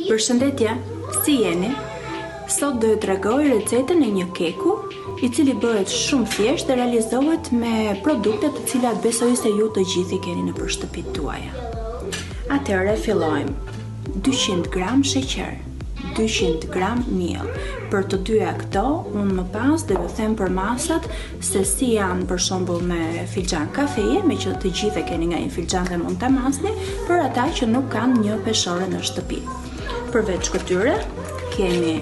Përshëndetje, si jeni? Sot do ju tregoj recetën e një keku, i cili bëhet shumë thjesht dhe realizohet me produkte të cilat besoj se ju të gjithë i keni në shtëpitë tuaja. Atëherë fillojmë. 200 gram sheqer, 200 gram miell. Për të dyja këto, unë më pas do ju them për masat se si janë për shembull me filxhan kafeje, me që të gjithë e keni nga një filxhan dhe mund ta masni, për ata që nuk kanë një peshore në shtëpi. Përveç këtyre, kemi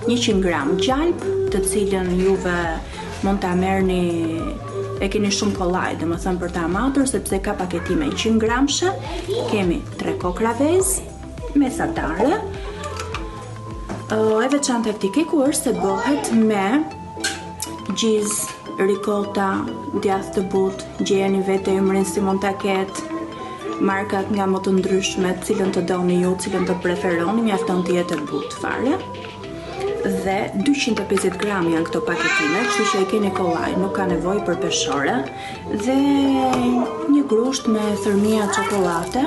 100 gram gjalp, të cilën juve mund ta merrni, e keni shumë kollaj, domethënë për ta matur, sepse ka paketime 100 gramshe. Kemi 3 kokra vezë, mesatare. E veçanta e këtij keku është se bëhet me gjiz, ricota, djathë të butë, gjeni vetë emrin si mund ta ketë, markat nga më të ndryshme, cilën të doni ju, cilën të preferoni, mjafton të jetë e butë fare. Dhe 250 gram janë këto paketime, kështu që e keni kollaj, nuk ka nevojë për peshore, dhe një grusht me thërmia çokollate,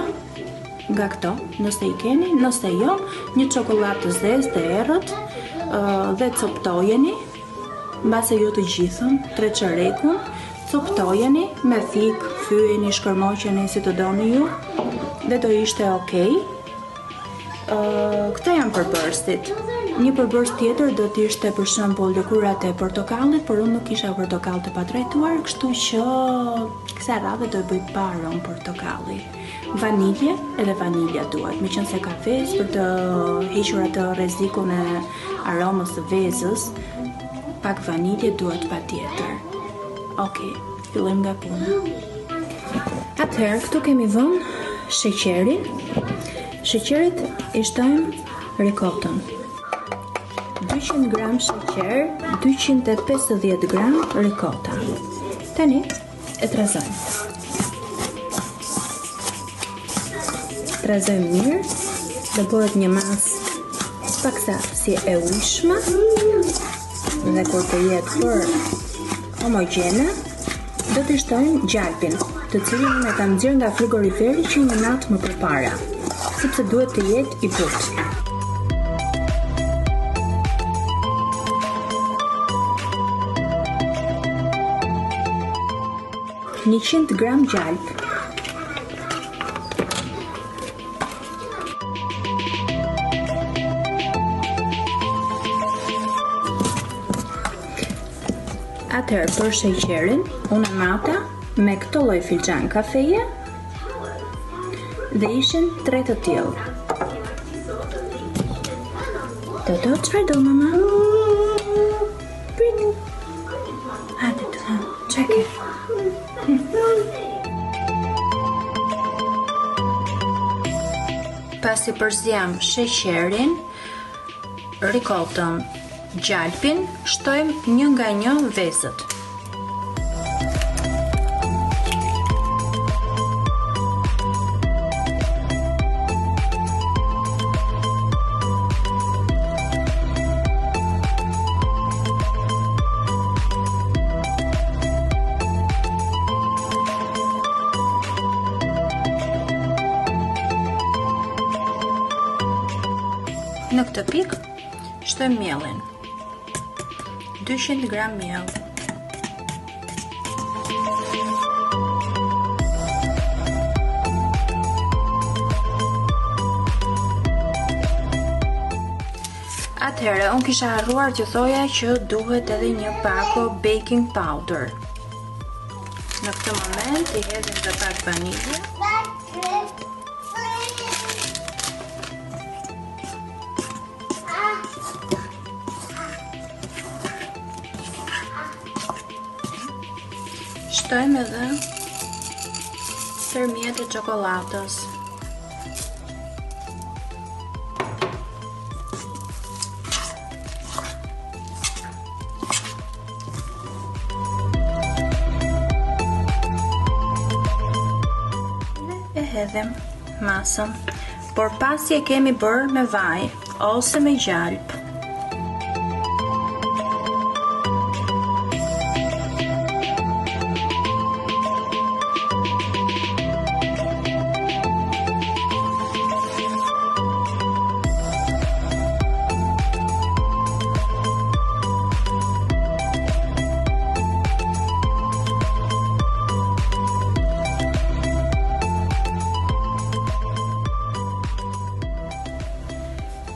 nga këto, nëse i keni, nëse jo, një çokollatë të zezë të errët, dhe coptojeni, mbase ju të gjithën, 3 çerekun, coptojeni me fik, fyeni, shkërmoqeni si të doni ju, dhe do ishte okay. Këto janë përbërësit. Një përbërës tjetër do të ishte për shembull lëkurat e portokallit, por unë nuk isha portokall të patrejtuar, kështu që kësaj radhe do bëj paron portokalli. Vanilje, edhe vanilja duhet, meqense ka vezë, për të hequr atë rrezikun e aromës së vezës, pak vanilje duhet patjetër. Okej, fillojmë nga puna. Atëherë këtu kemi vënë sheqerin. Sheqerit i shtojmë ricotën. 200 gram sheqer, 250 gram ricota. Tani e trazojmë. Trazojmë mirë, do bëhet një masë paksa si e ujshme, dhe kur të jetë për homogjene, do të shtojmë gjalpin, të cilin e kam nxjerrë nga frigoriferi që një natë më përpara, sepse duhet të jetë i butë. Një 100 gram gjalp. Atëherë për sheqerin, unë mata me këto lloj filxhan kafeje dhe ishin 3 të tillë. Çfarë do mama? Prit. Hajde të them, çeke. Pasi përzjam sheqerin, ricotën, gjalpin, shtojmë një nga një vezët. Në këtë pikë shtojmë miellin. 200 gram miell. Atëherë, unë kisha harruar që thoja që duhet edhe një pako baking powder. Në këtë moment i hedhim dhe pak vanilje. Shtojmë edhe thërmjet e çokoladës. E hedhim masën, por pasi e kemi bërë me vaj ose me gjalp.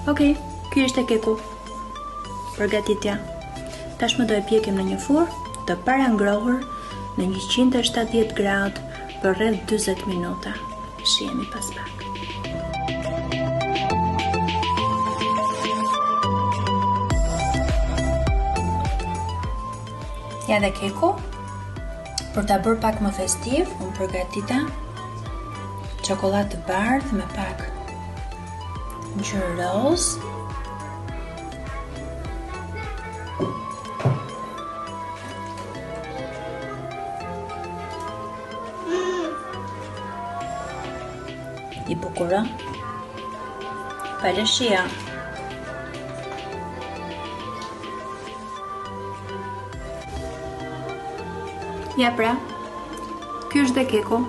Okej, ky është e keku. Përgatitja. Tashmë do e pjekim në një furrë të parangrohur në 170 gradë për rreth 40 minuta. Shihemi pas pak. Ja dhe keku. Për ta bërë pak më festiv, unë përgatita çokoladë të bardhë me pak ngjyrë roz. I bukuron. Falëshia. Ja pra, ky është dhe keku.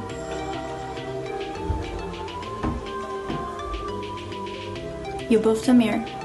Ju bëftë mirë.